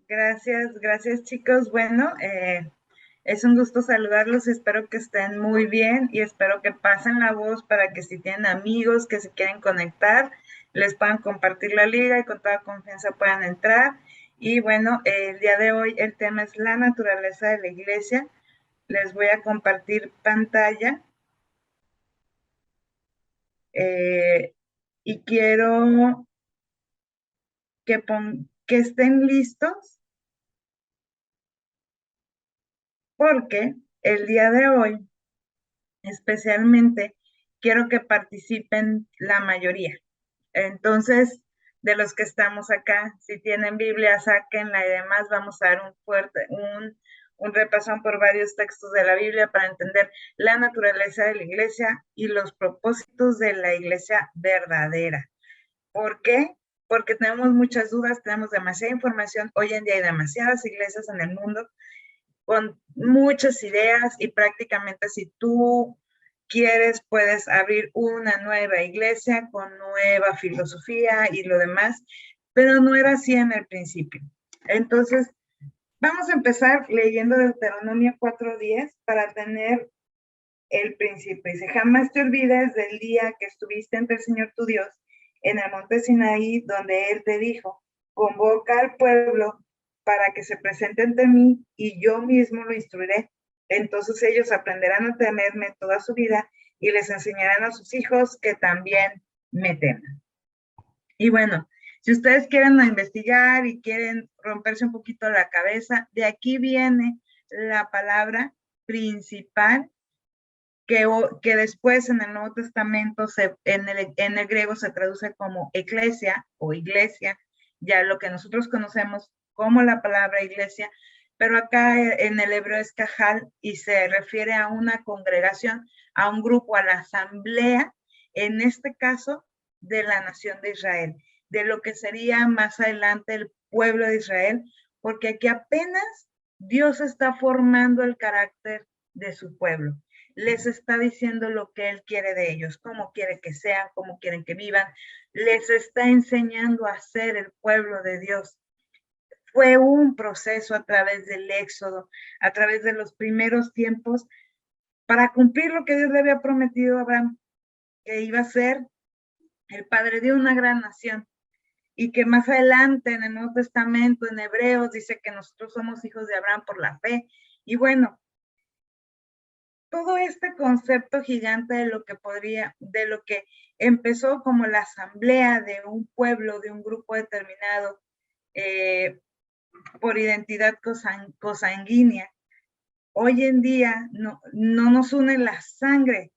Gracias chicos. Bueno, es un gusto saludarlos. Espero que estén muy bien y espero que pasen la voz para que si tienen amigos que se quieren conectar, les puedan compartir la liga y con toda confianza puedan entrar. Y bueno, el día de hoy el tema es la naturaleza de la iglesia. Les voy a compartir pantalla eh, y quiero que estén listos porque el día de hoy especialmente quiero que participen la mayoría. Entonces, de los que estamos acá, si tienen Biblia, sáquenla y demás, vamos a dar un repasón por varios textos de la Biblia para entender la naturaleza de la iglesia y los propósitos de la iglesia verdadera. ¿Por qué? Porque tenemos muchas dudas, tenemos demasiada información. Hoy en día hay demasiadas iglesias en el mundo con muchas ideas y prácticamente si tú quieres puedes abrir una nueva iglesia con nueva filosofía y lo demás, pero no era así en el principio. Entonces, vamos a empezar leyendo Deuteronomio 4:10 para tener el principio. Dice, jamás te olvides del día que estuviste ante el Señor tu Dios en el monte Sinaí, donde Él te dijo, convoca al pueblo para que se presente ante mí y yo mismo lo instruiré. Entonces ellos aprenderán a temerme toda su vida y les enseñarán a sus hijos que también me teman. Y bueno, si ustedes quieren investigar y quieren romperse un poquito la cabeza, de aquí viene la palabra principal que después en el Nuevo Testamento en el griego se traduce como eclesia o iglesia, ya lo que nosotros conocemos como la palabra iglesia, pero acá en el hebreo es cajal y se refiere a una congregación, a un grupo, a la asamblea, en este caso de la nación de Israel, de lo que sería más adelante el pueblo de Israel, porque aquí apenas Dios está formando el carácter de su pueblo, les está diciendo lo que Él quiere de ellos, cómo quiere que sean, cómo quieren que vivan, les está enseñando a ser el pueblo de Dios. Fue un proceso a través del Éxodo, a través de los primeros tiempos, para cumplir lo que Dios le había prometido a Abraham, que iba a ser el padre de una gran nación. Y que más adelante en el Nuevo Testamento, en Hebreos, dice que nosotros somos hijos de Abraham por la fe. Y bueno, todo este concepto gigante de lo que empezó como la asamblea de un pueblo, de un grupo determinado, eh, por identidad cosanguínea, hoy en día no nos une la sangre,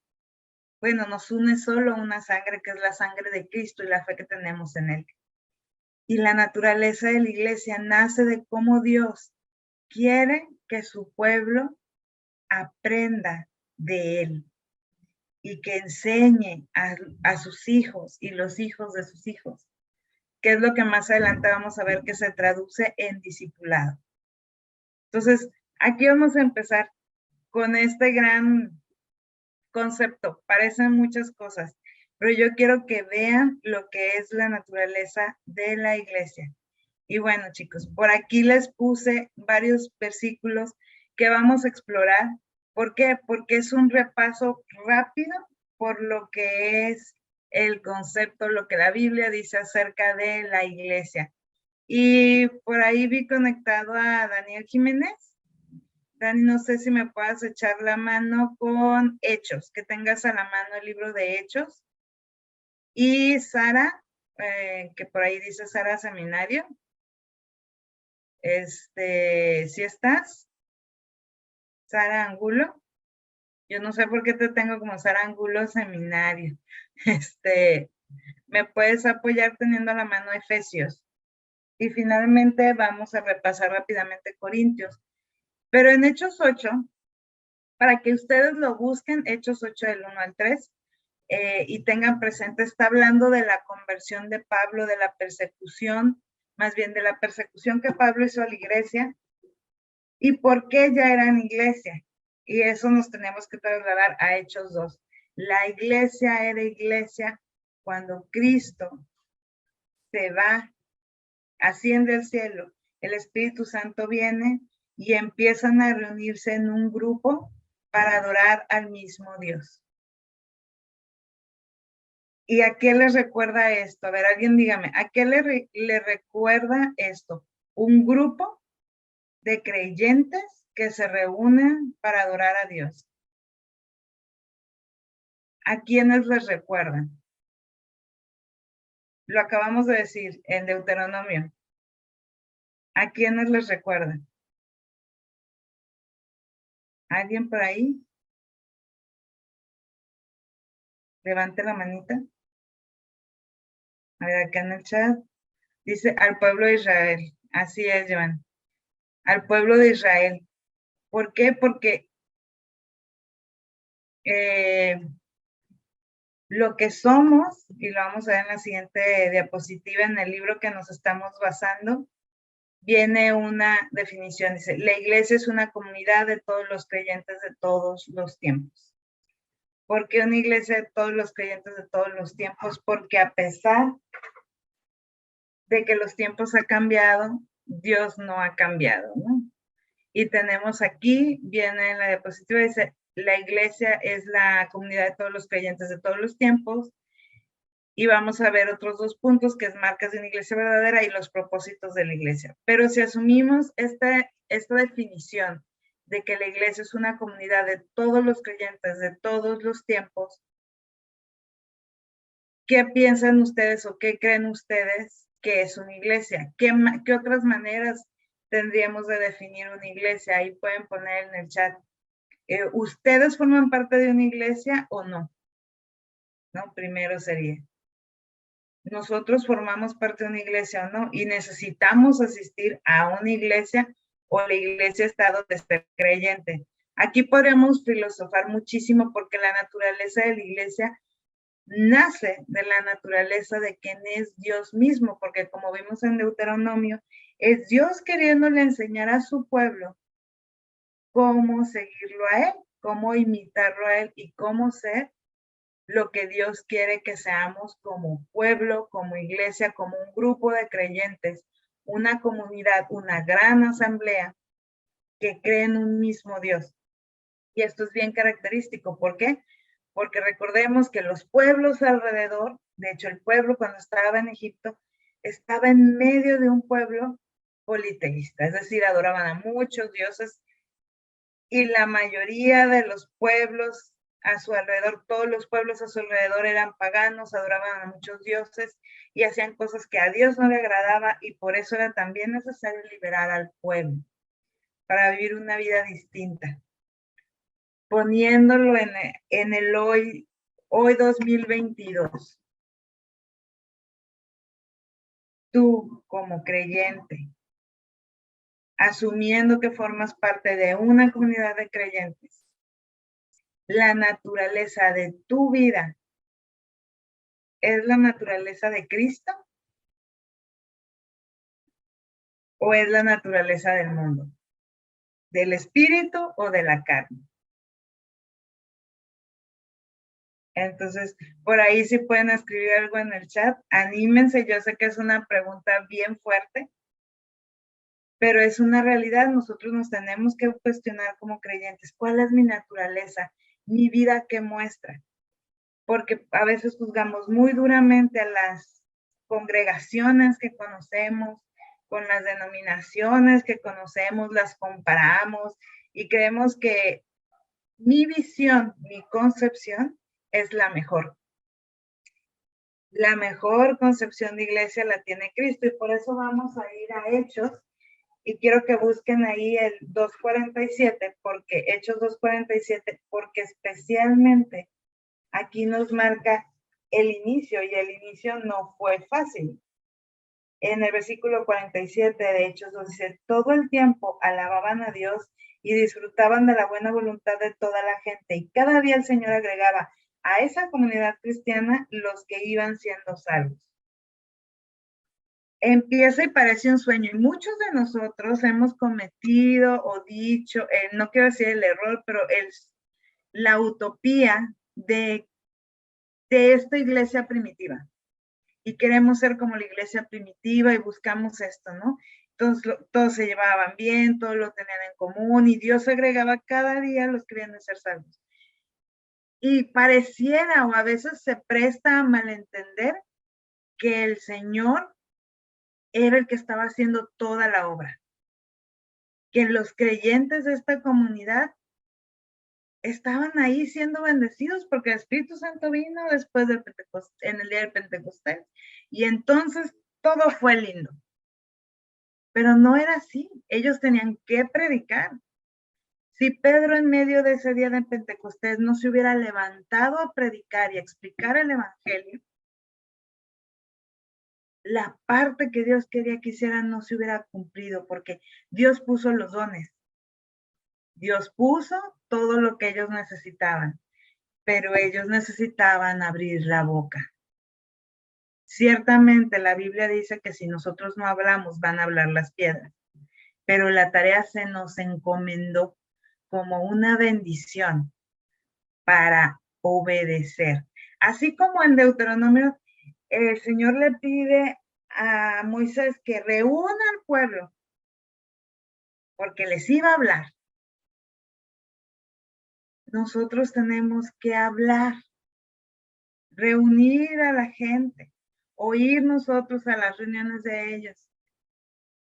bueno, nos une solo una sangre que es la sangre de Cristo y la fe que tenemos en Él. Y la naturaleza de la iglesia nace de cómo Dios quiere que su pueblo aprenda de Él y que enseñe a sus hijos y los hijos de sus hijos, que es lo que más adelante vamos a ver que se traduce en discipulado. Entonces, aquí vamos a empezar con este gran concepto. Parecen muchas cosas, pero yo quiero que vean lo que es la naturaleza de la iglesia. Y bueno, chicos, por aquí les puse varios versículos que vamos a explorar. ¿Por qué? Porque es un repaso rápido por lo que es el concepto, lo que la Biblia dice acerca de la iglesia. Y por ahí vi conectado a Daniel Jiménez. Dani, no sé si me puedas echar la mano con Hechos, que tengas a la mano el libro de Hechos. Y Sara, que por ahí dice Sara Seminario. Si estás, Sara Angulo. Yo no sé por qué te tengo como Sara Angulo Seminario. Me puedes apoyar teniendo a la mano Efesios. Y finalmente vamos a repasar rápidamente Corintios. Pero en Hechos 8, para que ustedes lo busquen, Hechos 8 del 1 al 3, y tengan presente, está hablando de la conversión de Pablo, de la persecución, más bien de la persecución que Pablo hizo a la iglesia, y por qué ya eran iglesia. Y eso nos tenemos que trasladar a Hechos 2. La iglesia era iglesia cuando Cristo se va, asciende al cielo el Espíritu Santo viene y empiezan a reunirse en un grupo para adorar al mismo Dios. ¿Y a qué les recuerda esto? A ver, alguien dígame, ¿a qué le recuerda esto? Un grupo de creyentes que se reúnen para adorar a Dios. ¿A quiénes les recuerdan? Lo acabamos de decir en Deuteronomio. ¿A quiénes les recuerdan? ¿Alguien por ahí? Levante la manita. A ver, acá en el chat. Dice al pueblo de Israel. Así es, Joan. Al pueblo de Israel. ¿Por qué? Porque lo que somos, y lo vamos a ver en la siguiente diapositiva, en el libro que nos estamos basando, viene una definición. Dice, la iglesia es una comunidad de todos los creyentes de todos los tiempos. ¿Por qué una iglesia de todos los creyentes de todos los tiempos? Porque a pesar de que los tiempos han cambiado, Dios no ha cambiado, ¿no? Y tenemos aquí, viene en la diapositiva, dice, la iglesia es la comunidad de todos los creyentes de todos los tiempos. Y vamos a ver otros dos puntos, que es marcas de una iglesia verdadera y los propósitos de la iglesia. Pero si asumimos esta definición de que la iglesia es una comunidad de todos los creyentes de todos los tiempos, ¿qué piensan ustedes o qué creen ustedes que es una iglesia? ¿Qué otras maneras tendríamos de definir una iglesia? Ahí pueden poner en el chat. ¿Ustedes forman parte de una iglesia o no? ¿No? Primero sería. Nosotros formamos parte de una iglesia o no, y necesitamos asistir a una iglesia o la iglesia está donde esté creyente. Aquí podríamos filosofar muchísimo porque la naturaleza de la iglesia nace de la naturaleza de quien es Dios mismo, porque como vimos en Deuteronomio, es Dios queriéndole enseñar a su pueblo cómo seguirlo a él, cómo imitarlo a él y cómo ser lo que Dios quiere que seamos como pueblo, como iglesia, como un grupo de creyentes, una comunidad, una gran asamblea que cree en un mismo Dios. Y esto es bien característico. ¿Por qué? Porque recordemos que los pueblos alrededor, de hecho el pueblo cuando estaba en Egipto, estaba en medio de un pueblo politeísta, es decir, adoraban a muchos dioses y la mayoría de los pueblos a su alrededor, todos los pueblos a su alrededor eran paganos, adoraban a muchos dioses y hacían cosas que a Dios no le agradaba y por eso era también necesario liberar al pueblo para vivir una vida distinta. Poniéndolo en el hoy 2022. Tú como creyente, asumiendo que formas parte de una comunidad de creyentes, la naturaleza de tu vida ¿es la naturaleza de Cristo o es la naturaleza del mundo? ¿Del espíritu o de la carne? Entonces, por ahí sí pueden escribir algo en el chat. Anímense, yo sé que es una pregunta bien fuerte, pero es una realidad. Nosotros nos tenemos que cuestionar como creyentes, ¿cuál es mi naturaleza? ¿Mi vida qué muestra? Porque a veces juzgamos muy duramente a las congregaciones que conocemos, con las denominaciones que conocemos, las comparamos y creemos que mi visión, mi concepción es la mejor. La mejor concepción de iglesia la tiene Cristo y por eso vamos a ir a Hechos y quiero que busquen ahí el 2:47, porque Hechos 2:47, porque especialmente aquí nos marca el inicio y el inicio no fue fácil. En el versículo 47 de Hechos 2 dice, todo el tiempo alababan a Dios y disfrutaban de la buena voluntad de toda la gente y cada día el Señor agregaba a esa comunidad cristiana los que iban siendo salvos. Empieza y parece un sueño y muchos de nosotros hemos cometido o dicho, no quiero decir el error, pero la utopía de esta iglesia primitiva. Y queremos ser como la iglesia primitiva y buscamos esto, ¿no? todos se llevaban bien, todos lo tenían en común, y Dios agregaba cada día a los que querían ser salvos. Y pareciera, o a veces se presta a malentender, que el Señor era el que estaba haciendo toda la obra, que los creyentes de esta comunidad estaban ahí siendo bendecidos porque el Espíritu Santo vino después del Pentecostés, en el día del Pentecostés, y entonces todo fue lindo. Pero no era así, ellos tenían que predicar. Si Pedro en medio de ese día de Pentecostés no se hubiera levantado a predicar y a explicar el Evangelio, la parte que Dios quería que hicieran no se hubiera cumplido, porque Dios puso los dones. Dios puso todo lo que ellos necesitaban, pero ellos necesitaban abrir la boca. Ciertamente la Biblia dice que si nosotros no hablamos, van a hablar las piedras, pero la tarea se nos encomendó como una bendición para obedecer. Así como en Deuteronomio, el Señor le pide a Moisés que reúna al pueblo, porque les iba a hablar. Nosotros tenemos que hablar, reunir a la gente, oír nosotros a las reuniones de ellos.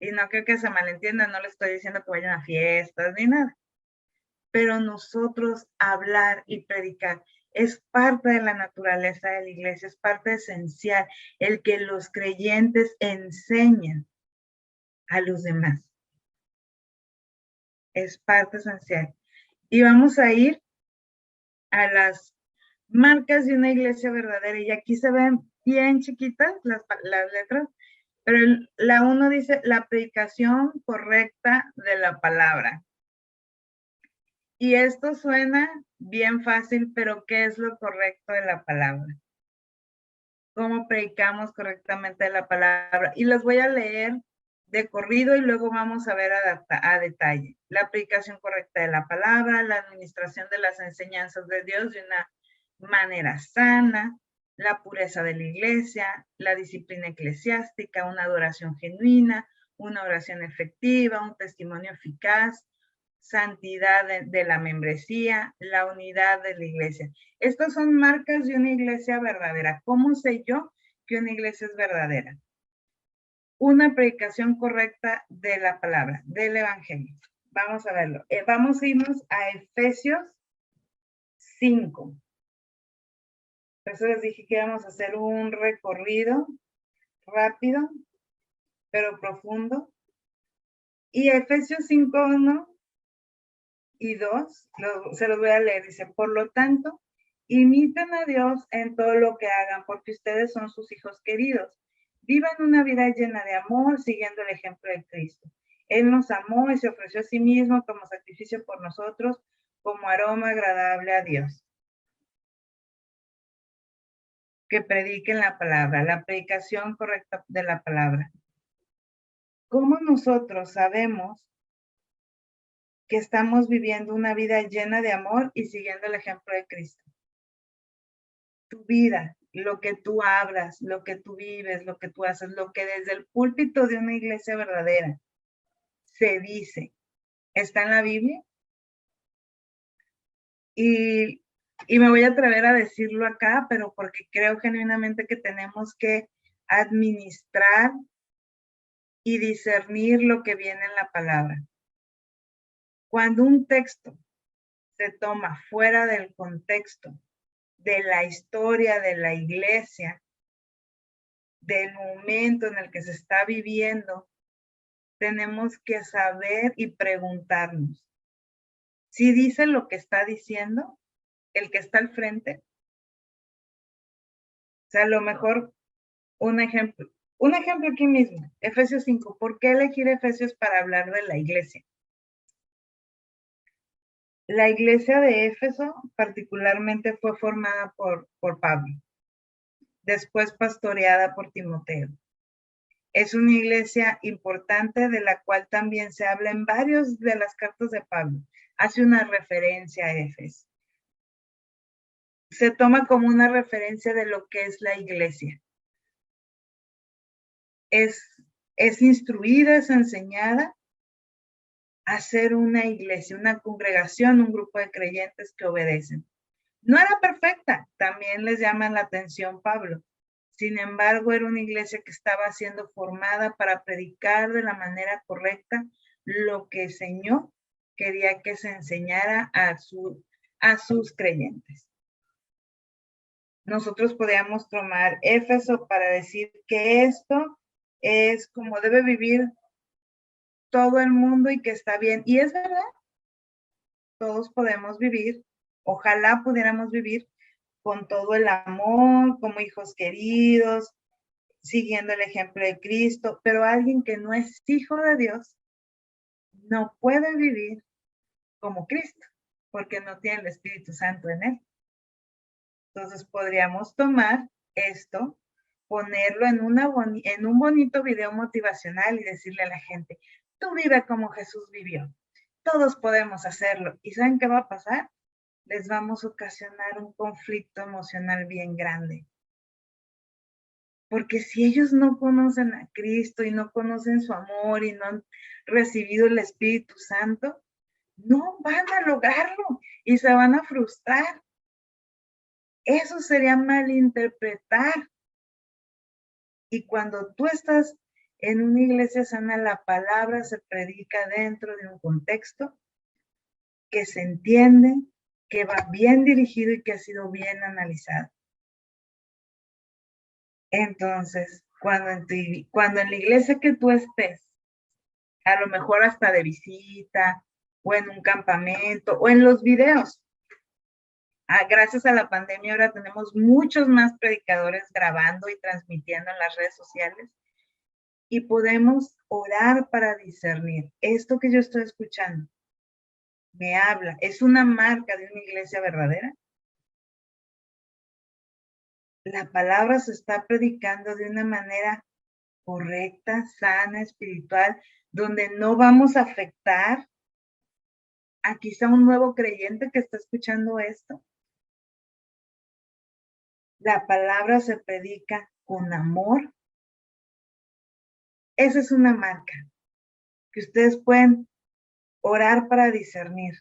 Y no creo que se malentienda, no les estoy diciendo que vayan a fiestas ni nada. Pero nosotros hablar y predicar es parte de la naturaleza de la iglesia, es parte esencial, el que los creyentes enseñen a los demás. Es parte esencial. Y vamos a ir a las marcas de una iglesia verdadera. Y aquí se ven bien chiquitas las letras, pero la 1 dice la predicación correcta de la palabra. Y esto suena bien fácil, pero ¿qué es lo correcto de la palabra? ¿Cómo predicamos correctamente la palabra? Y los voy a leer de corrido y luego vamos a ver a detalle. La predicación correcta de la palabra, la administración de las enseñanzas de Dios de una manera sana, la pureza de la iglesia, la disciplina eclesiástica, una adoración genuina, una oración efectiva, un testimonio eficaz, santidad de la membresía, la unidad de la iglesia. Estas son marcas de una iglesia verdadera. ¿Cómo sé yo que una iglesia es verdadera? Una predicación correcta de la palabra, del evangelio. Vamos a verlo. Vamos a irnos a Efesios 5. Por eso les dije que íbamos a hacer un recorrido rápido, pero profundo. Y Efesios 5, 1 y 2, se los voy a leer. Dice, por lo tanto, imiten a Dios en todo lo que hagan, porque ustedes son sus hijos queridos. Vivan una vida llena de amor, siguiendo el ejemplo de Cristo. Él nos amó y se ofreció a sí mismo como sacrificio por nosotros, como aroma agradable a Dios. Que prediquen la palabra, la predicación correcta de la palabra. ¿Cómo nosotros sabemos que estamos viviendo una vida llena de amor y siguiendo el ejemplo de Cristo? Tu vida, lo que tú hablas, lo que tú vives, lo que tú haces, lo que desde el púlpito de una iglesia verdadera se dice, ¿está en la Biblia? Y me voy a atrever a decirlo acá, pero porque creo genuinamente que tenemos que administrar y discernir lo que viene en la palabra. Cuando un texto se toma fuera del contexto de la historia de la iglesia, del momento en el que se está viviendo, tenemos que saber y preguntarnos si dice lo que está diciendo el que está al frente. O sea, a lo mejor un ejemplo aquí mismo, Efesios 5. ¿Por qué elegir Efesios para hablar de la iglesia? La iglesia de Éfeso particularmente fue formada por Pablo, después pastoreada por Timoteo. Es una iglesia importante de la cual también se habla en varias de las cartas de Pablo. Hace una referencia a Éfeso. Se toma como una referencia de lo que es la iglesia. Es es instruida, es enseñada a ser una iglesia, una congregación, un grupo de creyentes que obedecen. No era perfecta, también les llama la atención Pablo. Sin embargo, era una iglesia que estaba siendo formada para predicar de la manera correcta lo que el Señor quería que se enseñara a sus creyentes. Nosotros podíamos tomar Éfeso para decir que esto es como debe vivir todo el mundo y que está bien. Y es verdad, todos podemos vivir, ojalá pudiéramos vivir con todo el amor, como hijos queridos, siguiendo el ejemplo de Cristo, pero alguien que no es hijo de Dios no puede vivir como Cristo, porque no tiene el Espíritu Santo en él. Entonces podríamos tomar esto, ponerlo en un bonito video motivacional y decirle a la gente, tú vive como Jesús vivió, todos podemos hacerlo. ¿Y saben qué va a pasar? Les vamos a ocasionar un conflicto emocional bien grande. Porque si ellos no conocen a Cristo y no conocen su amor y no han recibido el Espíritu Santo, no van a lograrlo y se van a frustrar. Eso sería malinterpretar. Y cuando tú estás en una iglesia sana, la palabra se predica dentro de un contexto que se entiende, que va bien dirigido y que ha sido bien analizado. Entonces, cuando en la iglesia que tú estés, a lo mejor hasta de visita, o en un campamento, o en los videos. Gracias a la pandemia ahora tenemos muchos más predicadores grabando y transmitiendo en las redes sociales y podemos orar para discernir. Esto que yo estoy escuchando me habla, es una marca de una iglesia verdadera. La palabra se está predicando de una manera correcta, sana, espiritual, donde no vamos a afectar a quizá un nuevo creyente que está escuchando esto. La palabra se predica con amor. Esa es una marca que ustedes pueden orar para discernir.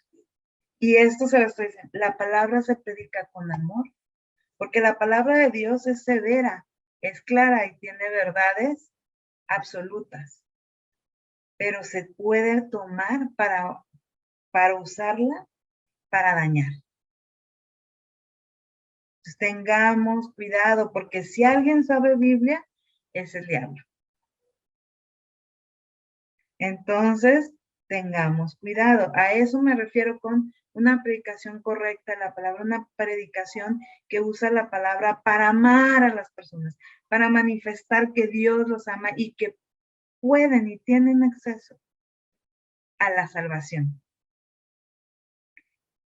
Y esto se lo estoy diciendo, la palabra se predica con amor, porque la palabra de Dios es severa, es clara y tiene verdades absolutas, pero se puede tomar para usarla para dañar. Entonces, tengamos cuidado, porque si alguien sabe Biblia, es el diablo. Entonces, tengamos cuidado. A eso me refiero con una predicación correcta, la palabra, una predicación que usa la palabra para amar a las personas, para manifestar que Dios los ama y que pueden y tienen acceso a la salvación.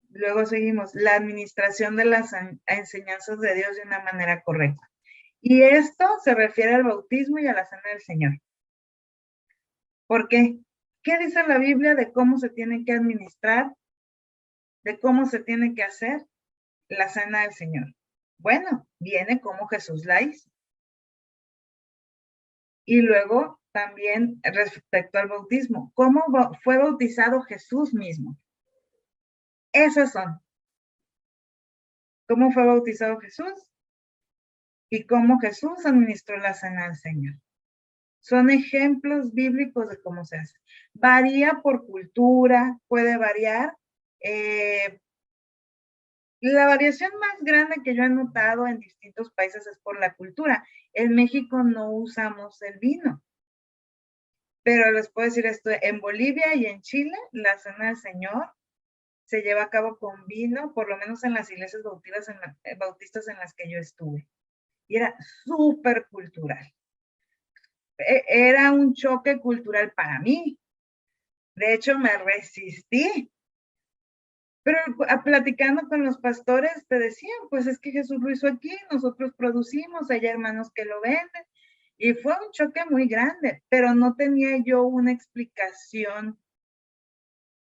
Luego seguimos, la administración de las enseñanzas de Dios de una manera correcta. Y esto se refiere al bautismo y a la cena del Señor. ¿Por qué? ¿Qué dice la Biblia de cómo se tiene que administrar, de cómo se tiene que hacer la cena del Señor? Bueno, viene como Jesús la hizo. Y luego también respecto al bautismo, ¿cómo fue bautizado Jesús mismo? Esas son. ¿Cómo fue bautizado Jesús? Y cómo Jesús administró la cena del Señor. Son ejemplos bíblicos de cómo se hace. Varía por cultura, puede variar. La variación más grande que yo he notado en distintos países es por la cultura. En México no usamos el vino, pero les puedo decir esto, en Bolivia y en Chile, la cena del Señor se lleva a cabo con vino, por lo menos en las iglesias bautistas en las que yo estuve. Y era súper cultural. Era un choque cultural para mí. De hecho, me resistí. Pero platicando con los pastores te decían, pues es que Jesús lo hizo aquí, nosotros producimos, hay hermanos que lo venden. Y fue un choque muy grande, pero no tenía yo una explicación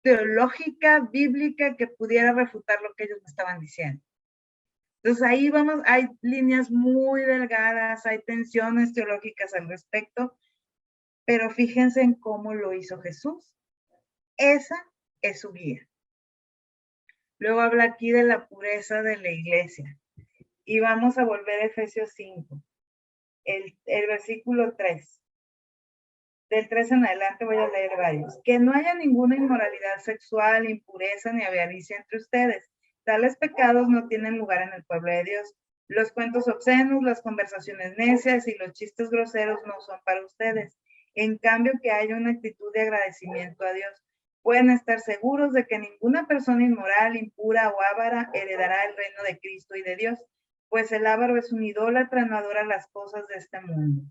teológica, bíblica, que pudiera refutar lo que ellos me estaban diciendo. Entonces ahí vamos, hay líneas muy delgadas, hay tensiones teológicas al respecto, pero fíjense en cómo lo hizo Jesús. Esa es su guía. Luego habla aquí de la pureza de la iglesia. Y vamos a volver a Efesios 5, el versículo 3. Del 3 en adelante voy a leer varios. Que no haya ninguna inmoralidad sexual, impureza ni avaricia entre ustedes. Tales pecados no tienen lugar en el pueblo de Dios. Los cuentos obscenos, las conversaciones necias y los chistes groseros no son para ustedes. En cambio, que haya una actitud de agradecimiento a Dios. Pueden estar seguros de que ninguna persona inmoral, impura o avara heredará el reino de Cristo y de Dios, pues el avaro es un idólatra, no adora las cosas de este mundo.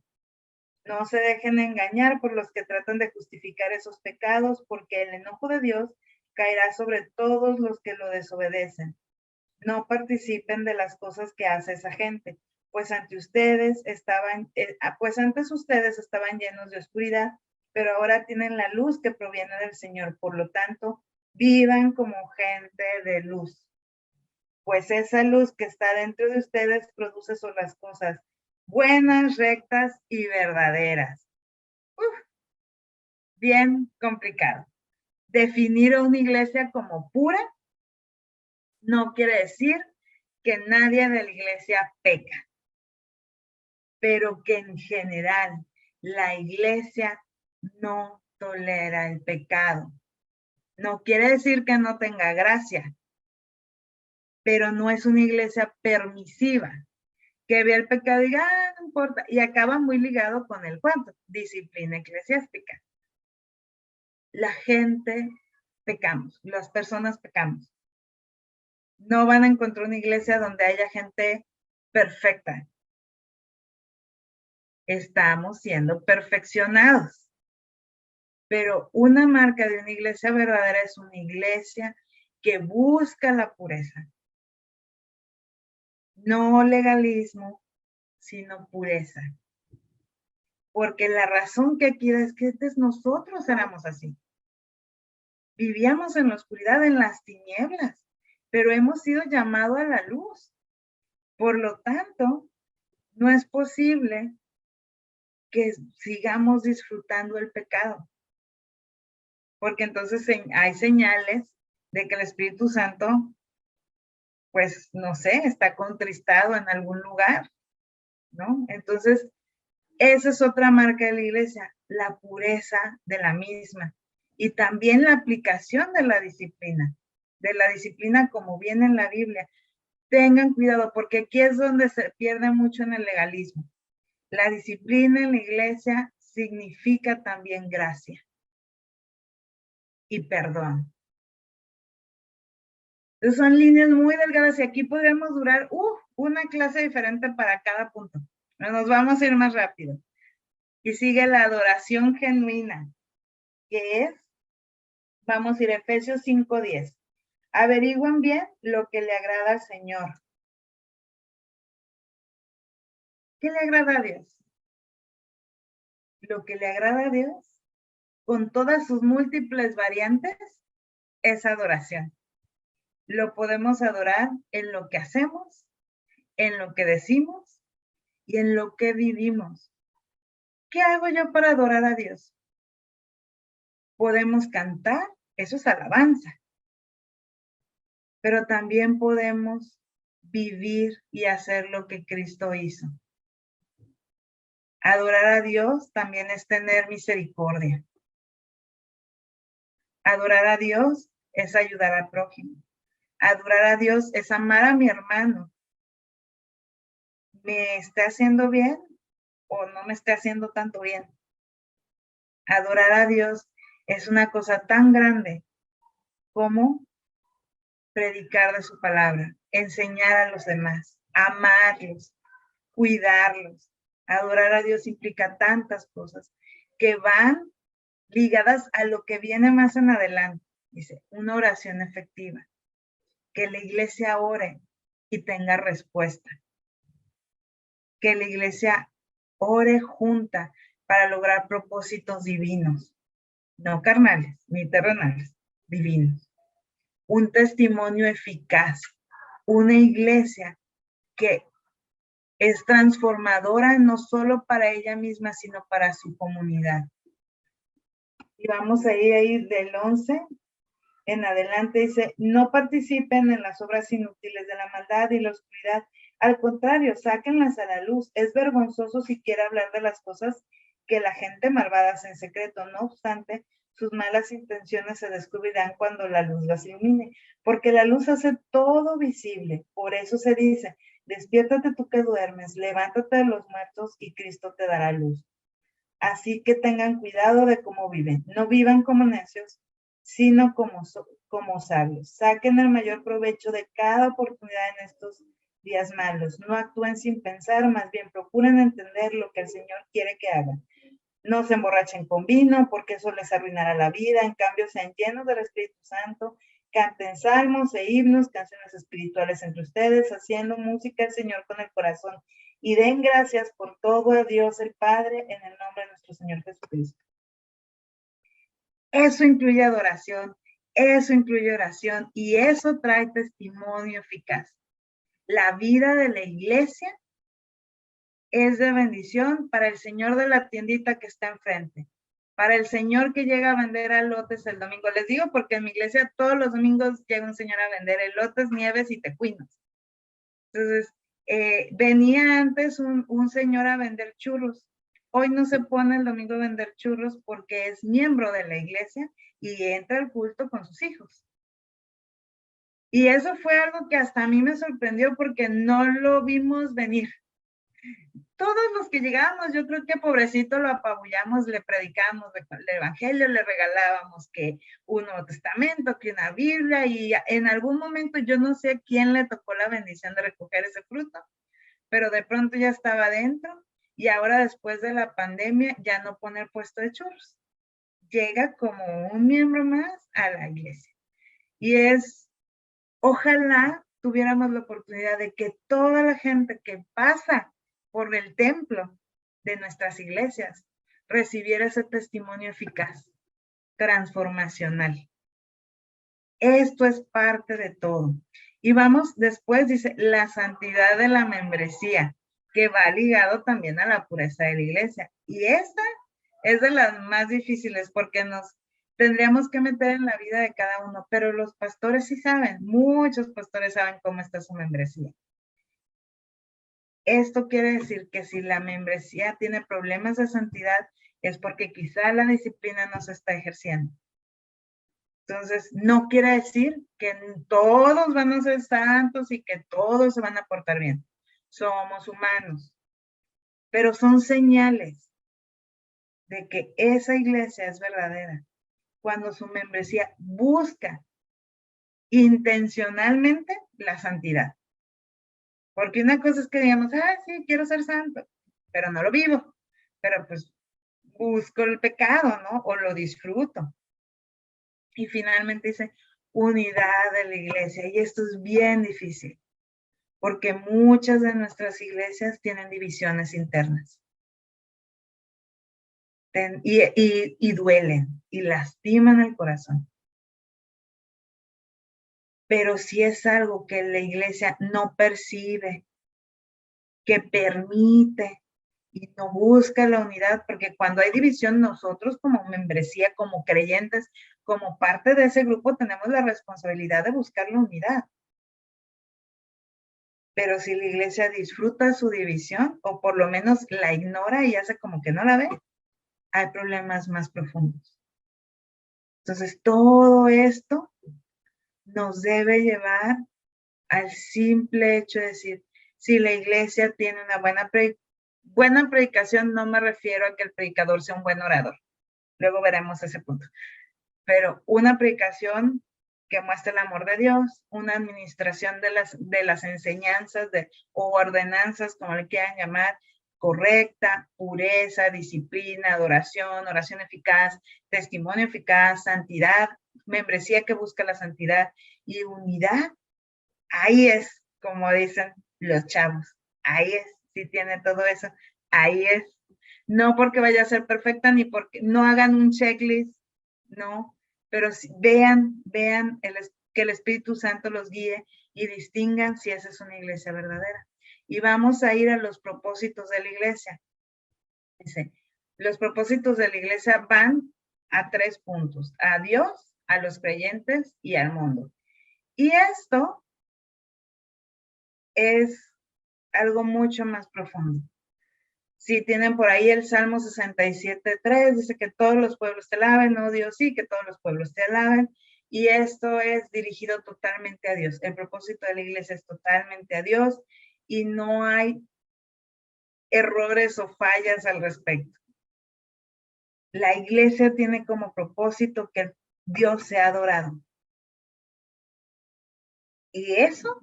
No se dejen engañar por los que tratan de justificar esos pecados, porque el enojo de Dios caerá sobre todos los que lo desobedecen. No participen de las cosas que hace esa gente, pues antes ustedes estaban llenos de oscuridad, pero ahora tienen la luz que proviene del Señor. Por lo tanto, vivan como gente de luz, pues esa luz que está dentro de ustedes produce solo las cosas buenas, rectas y verdaderas. Bien complicado. Definir a una iglesia como pura no quiere decir que nadie de la iglesia peca, pero que en general la iglesia no tolera el pecado. No quiere decir que no tenga gracia, pero no es una iglesia permisiva, que ve el pecado y diga, no importa, y acaba muy ligado con el cuento, disciplina eclesiástica. La gente pecamos, las personas pecamos. No van a encontrar una iglesia donde haya gente perfecta. Estamos siendo perfeccionados. Pero una marca de una iglesia verdadera es una iglesia que busca la pureza. No legalismo, sino pureza. Porque la razón que aquí es que nosotros éramos así. Vivíamos en la oscuridad, en las tinieblas, pero hemos sido llamados a la luz. Por lo tanto, no es posible que sigamos disfrutando el pecado. Porque entonces hay señales de que el Espíritu Santo, pues, no sé, está contristado en algún lugar, ¿no? Entonces, esa es otra marca de la iglesia, la pureza de la misma. Y también la aplicación de la disciplina como viene en la Biblia. Tengan cuidado, porque aquí es donde se pierde mucho en el legalismo. La disciplina en la iglesia significa también gracia y perdón. Entonces son líneas muy delgadas y aquí podríamos durar una clase diferente para cada punto. Pero nos vamos a ir más rápido. Y sigue la adoración genuina, que es, vamos a ir a Efesios 5:10. Averigüen bien lo que le agrada al Señor. ¿Qué le agrada a Dios? Lo que le agrada a Dios, con todas sus múltiples variantes, es adoración. Lo podemos adorar en lo que hacemos, en lo que decimos y en lo que vivimos. ¿Qué hago yo para adorar a Dios? Podemos cantar, eso es alabanza, pero también podemos vivir y hacer lo que Cristo hizo. Adorar a Dios también es tener misericordia. Adorar a Dios es ayudar al prójimo. Adorar a Dios es amar a mi hermano. ¿Me está haciendo bien o no me está haciendo tanto bien? Adorar a Dios es una cosa tan grande como predicar de su palabra, enseñar a los demás, amarlos, cuidarlos. Adorar a Dios implica tantas cosas que van ligadas a lo que viene más en adelante. Dice, una oración efectiva. Que la iglesia ore y tenga respuesta. Que la iglesia ore junta para lograr propósitos divinos, no carnales ni terrenales, divinos. Un testimonio eficaz, una iglesia que es transformadora no solo para ella misma, sino para su comunidad. Y vamos a ir ahí del 11 en adelante, dice, no participen en las obras inútiles de la maldad y la oscuridad. Al contrario, sáquenlas a la luz. Es vergonzoso siquiera hablar de las cosas que la gente malvada hace en secreto. No obstante, sus malas intenciones se descubrirán cuando la luz las ilumine, porque la luz hace todo visible. Por eso se dice, despiértate tú que duermes, levántate de los muertos y Cristo te dará luz. Así que tengan cuidado de cómo viven. No vivan como necios, sino como sabios. Saquen el mayor provecho de cada oportunidad en estos días malos. No actúen sin pensar, más bien procuren entender lo que el Señor quiere que hagan. No se emborrachen con vino, porque eso les arruinará la vida. En cambio, sean llenos del Espíritu Santo. Canten salmos e himnos, canciones espirituales entre ustedes, haciendo música al Señor con el corazón. Y den gracias por todo a Dios el Padre en el nombre de nuestro Señor Jesucristo. Eso incluye adoración, eso incluye oración y eso trae testimonio eficaz. La vida de la iglesia es de bendición para el señor de la tiendita que está enfrente, para el señor que llega a vender elotes el domingo. Les digo porque en mi iglesia todos los domingos llega un señor a vender elotes, nieves y tecuinos. Entonces, venía antes un señor a vender churros. Hoy no se pone el domingo a vender churros porque es miembro de la iglesia y entra al culto con sus hijos. Y eso fue algo que hasta a mí me sorprendió porque no lo vimos venir. Todos los que llegábamos, yo creo que pobrecito lo apabullamos, le predicábamos el evangelio, le regalábamos que un Nuevo Testamento, que una Biblia, y en algún momento yo no sé a quién le tocó la bendición de recoger ese fruto, pero de pronto ya estaba adentro y ahora después de la pandemia ya no pone el puesto de churros. Llega como un miembro más a la iglesia. Y ojalá tuviéramos la oportunidad de que toda la gente que pasa por el templo de nuestras iglesias recibiera ese testimonio eficaz, transformacional. Esto es parte de todo. Y vamos, después dice, la santidad de la membresía, que va ligado también a la pureza de la iglesia. Y esta es de las más difíciles porque nos tendríamos que meter en la vida de cada uno, pero los pastores sí saben, muchos pastores saben cómo está su membresía. Esto quiere decir que si la membresía tiene problemas de santidad, es porque quizá la disciplina no se está ejerciendo. Entonces, no quiere decir que todos van a ser santos y que todos se van a portar bien. Somos humanos, pero son señales de que esa iglesia es verdadera cuando su membresía busca intencionalmente la santidad. Porque una cosa es que digamos, sí, quiero ser santo, pero no lo vivo, pero pues busco el pecado, ¿no? O lo disfruto. Y finalmente dice, unidad de la iglesia. Y esto es bien difícil, porque muchas de nuestras iglesias tienen divisiones internas. Y duelen, y lastiman el corazón. Pero si es algo que la iglesia no percibe, que permite y no busca la unidad, porque cuando hay división, nosotros como membresía, como creyentes, como parte de ese grupo, tenemos la responsabilidad de buscar la unidad. Pero si la iglesia disfruta su división, o por lo menos la ignora y hace como que no la ve, hay problemas más profundos. Entonces, todo esto nos debe llevar al simple hecho de decir, si la iglesia tiene una buena predicación, no me refiero a que el predicador sea un buen orador. Luego veremos ese punto. Pero una predicación que muestre el amor de Dios, una administración de las enseñanzas o ordenanzas, como le quieran llamar, correcta, pureza, disciplina, adoración, oración eficaz, testimonio eficaz, santidad, membresía que busca la santidad y unidad. Ahí es, como dicen los chavos, ahí es, si tiene todo eso, ahí es. No porque vaya a ser perfecta, ni porque no hagan un checklist, no, pero vean que el Espíritu Santo los guíe y distingan si esa es una iglesia verdadera. Y vamos a ir a los propósitos de la iglesia. Dice, los propósitos de la iglesia van a 3 puntos: a Dios, a los creyentes y al mundo. Y esto es algo mucho más profundo. Si tienen por ahí el Salmo 67:3, dice que todos los pueblos te alaben, oh Dios, sí, que todos los pueblos te alaben. Y esto es dirigido totalmente a Dios. El propósito de la iglesia es totalmente a Dios y no hay errores o fallas al respecto. La iglesia tiene como propósito que Dios sea adorado. Y eso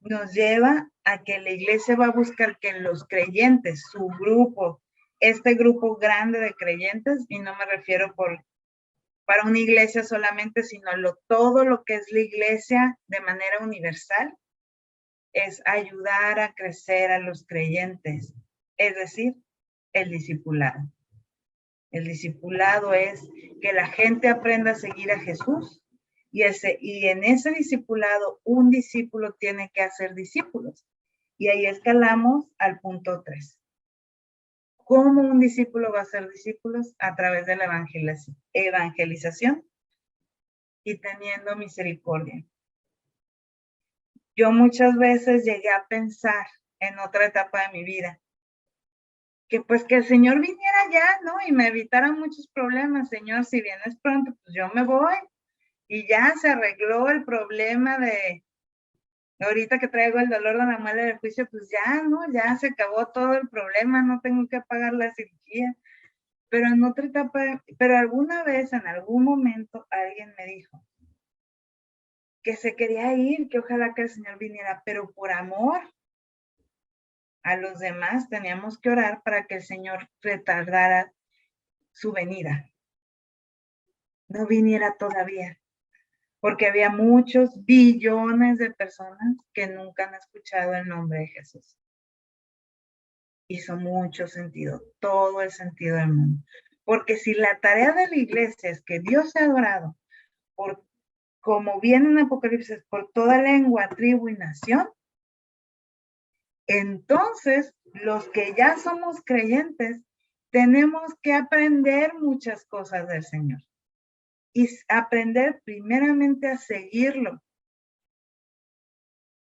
nos lleva a que la iglesia va a buscar que los creyentes, su grupo, este grupo grande de creyentes, y no me refiero para una iglesia solamente, sino todo lo que es la iglesia de manera universal, es ayudar a crecer a los creyentes, es decir, el discipulado. El discipulado es que la gente aprenda a seguir a Jesús y en ese discipulado un discípulo tiene que hacer discípulos. Y ahí escalamos al punto 3. ¿Cómo un discípulo va a ser discípulos? A través de la evangelización y teniendo misericordia. Yo muchas veces llegué a pensar en otra etapa de mi vida, que pues que el Señor viniera ya, ¿no? Y me evitara muchos problemas. Señor, si vienes pronto, pues yo me voy. Y ya se arregló el problema de ahorita que traigo el dolor de la muela del juicio, pues ya, ¿no? Ya se acabó todo el problema, no tengo que pagar la cirugía. Pero en otra etapa, pero alguna vez, en algún momento, alguien me dijo que se quería ir, que ojalá que el Señor viniera, pero por amor a los demás teníamos que orar para que el Señor retardara su venida. No viniera todavía, porque había muchos billones de personas que nunca han escuchado el nombre de Jesús. Hizo mucho sentido, todo el sentido del mundo. Porque si la tarea de la iglesia es que Dios sea adorado, como viene en Apocalipsis, por toda lengua, tribu y nación, entonces los que ya somos creyentes tenemos que aprender muchas cosas del Señor y aprender primeramente a seguirlo,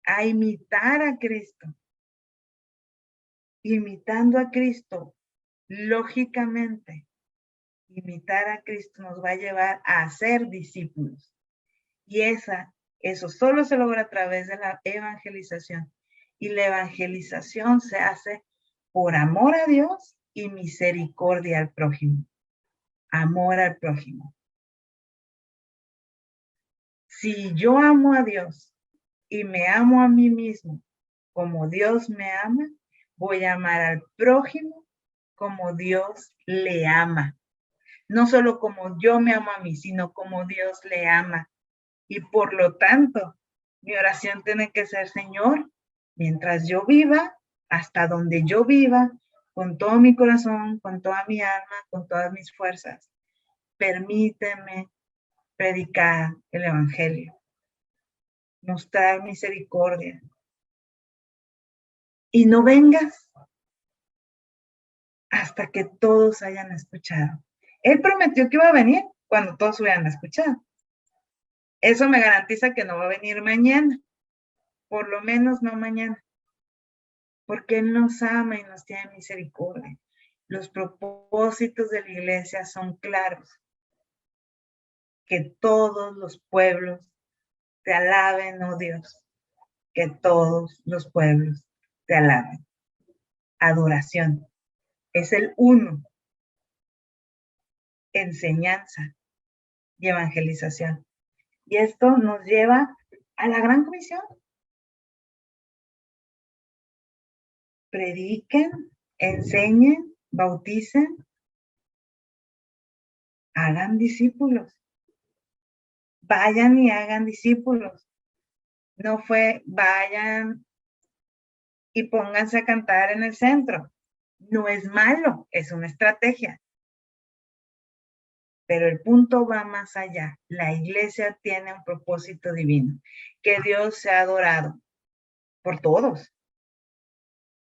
a imitar a Cristo. Imitando a Cristo, lógicamente, imitar a Cristo nos va a llevar a ser discípulos. Y eso solo se logra a través de la evangelización. Y la evangelización se hace por amor a Dios y misericordia al prójimo. Amor al prójimo. Si yo amo a Dios y me amo a mí mismo como Dios me ama, voy a amar al prójimo como Dios le ama. No solo como yo me amo a mí, sino como Dios le ama. Y por lo tanto, mi oración tiene que ser: Señor, mientras yo viva, hasta donde yo viva, con todo mi corazón, con toda mi alma, con todas mis fuerzas, permíteme predicar el evangelio, mostrar misericordia. Y no vengas hasta que todos hayan escuchado. Él prometió que iba a venir cuando todos hubieran escuchado. Eso me garantiza que no va a venir mañana, por lo menos no mañana, porque Él nos ama y nos tiene misericordia. Los propósitos de la iglesia son claros: que todos los pueblos te alaben, oh Dios, que todos los pueblos te alaben. Adoración es el uno, enseñanza y evangelización. Y esto nos lleva a la gran comisión. Prediquen, enseñen, bauticen, hagan discípulos. Vayan y hagan discípulos. No fue vayan y pónganse a cantar en el centro. No es malo, es una estrategia. Pero el punto va más allá. La iglesia tiene un propósito divino, que Dios sea adorado por todos.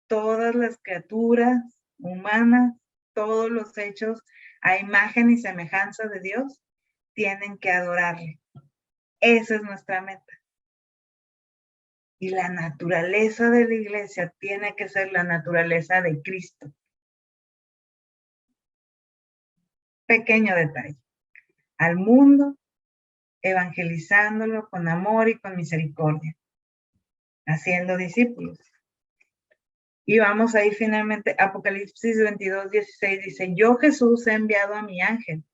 Todas las criaturas humanas, todos los hechos a imagen y semejanza de Dios, tienen que adorarle. Esa es nuestra meta. Y la naturaleza de la iglesia tiene que ser la naturaleza de Cristo. Pequeño detalle. Al mundo, evangelizándolo con amor y con misericordia, haciendo discípulos. Y vamos a ir finalmente, Apocalipsis 22:16 dice, yo Jesús he enviado a mi ángel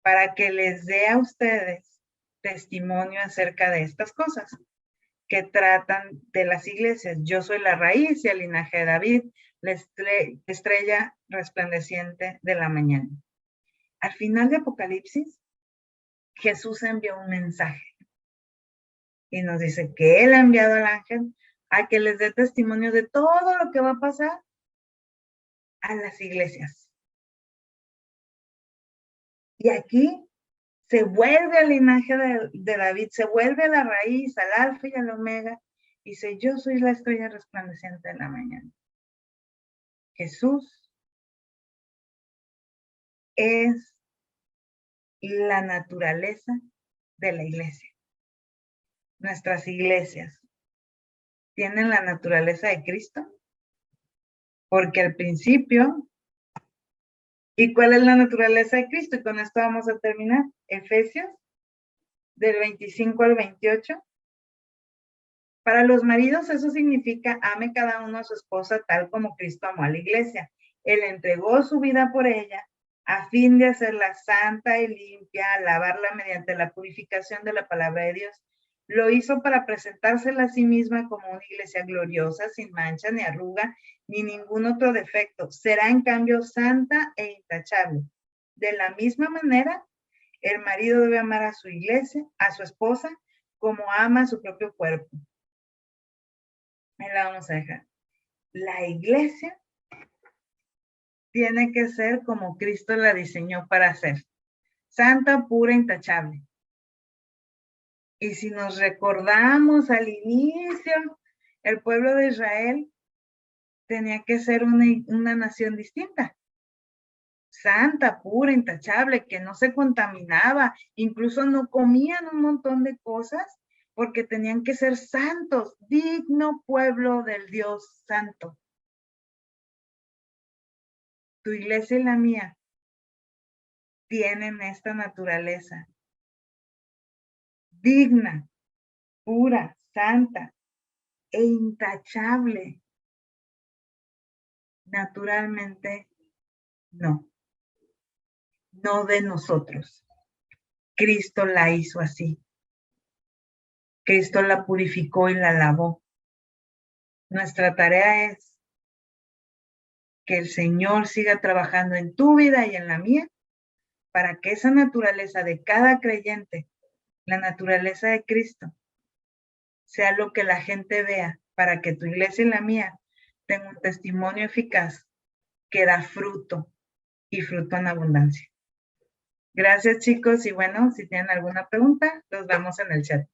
para que les dé a ustedes testimonio acerca de estas cosas que tratan de las iglesias. Yo soy la raíz y el linaje de David, la estrella resplandeciente de la mañana. Al final de Apocalipsis, Jesús envió un mensaje y nos dice que él ha enviado al ángel a que les dé testimonio de todo lo que va a pasar a las iglesias. Y aquí se vuelve al linaje de David, se vuelve a la raíz, al alfa y al omega, y dice, yo soy la estrella resplandeciente de la mañana. Jesús es la naturaleza de la iglesia. Nuestras iglesias tienen la naturaleza de Cristo, porque al principio, ¿y cuál es la naturaleza de Cristo? Y con esto vamos a terminar. Efesios, del 25 al 28. Para los maridos eso significa ame cada uno a su esposa tal como Cristo amó a la iglesia. Él entregó su vida por ella a fin de hacerla santa y limpia, lavarla mediante la purificación de la palabra de Dios. Lo hizo para presentársela a sí misma como una iglesia gloriosa, sin mancha, ni arruga, ni ningún otro defecto. Será en cambio santa e intachable. De la misma manera, el marido debe amar a su iglesia, a su esposa, como ama a su propio cuerpo. Ahí la vamos a dejar. La iglesia tiene que ser como Cristo la diseñó para ser. Santa, pura, intachable. Y si nos recordamos al inicio, el pueblo de Israel tenía que ser una nación distinta. Santa, pura, intachable, que no se contaminaba, incluso no comían un montón de cosas porque tenían que ser santos, digno pueblo del Dios santo. Tu iglesia y la mía tienen esta naturaleza digna, pura, santa e intachable. Naturalmente, no de nosotros. Cristo la hizo así. Cristo la purificó y la lavó. Nuestra tarea es que el Señor siga trabajando en tu vida y en la mía para que esa naturaleza de cada creyente, la naturaleza de Cristo, sea lo que la gente vea, para que tu iglesia y la mía tengan un testimonio eficaz que da fruto y fruto en abundancia. Gracias, chicos, y bueno, si tienen alguna pregunta, los vemos en el chat.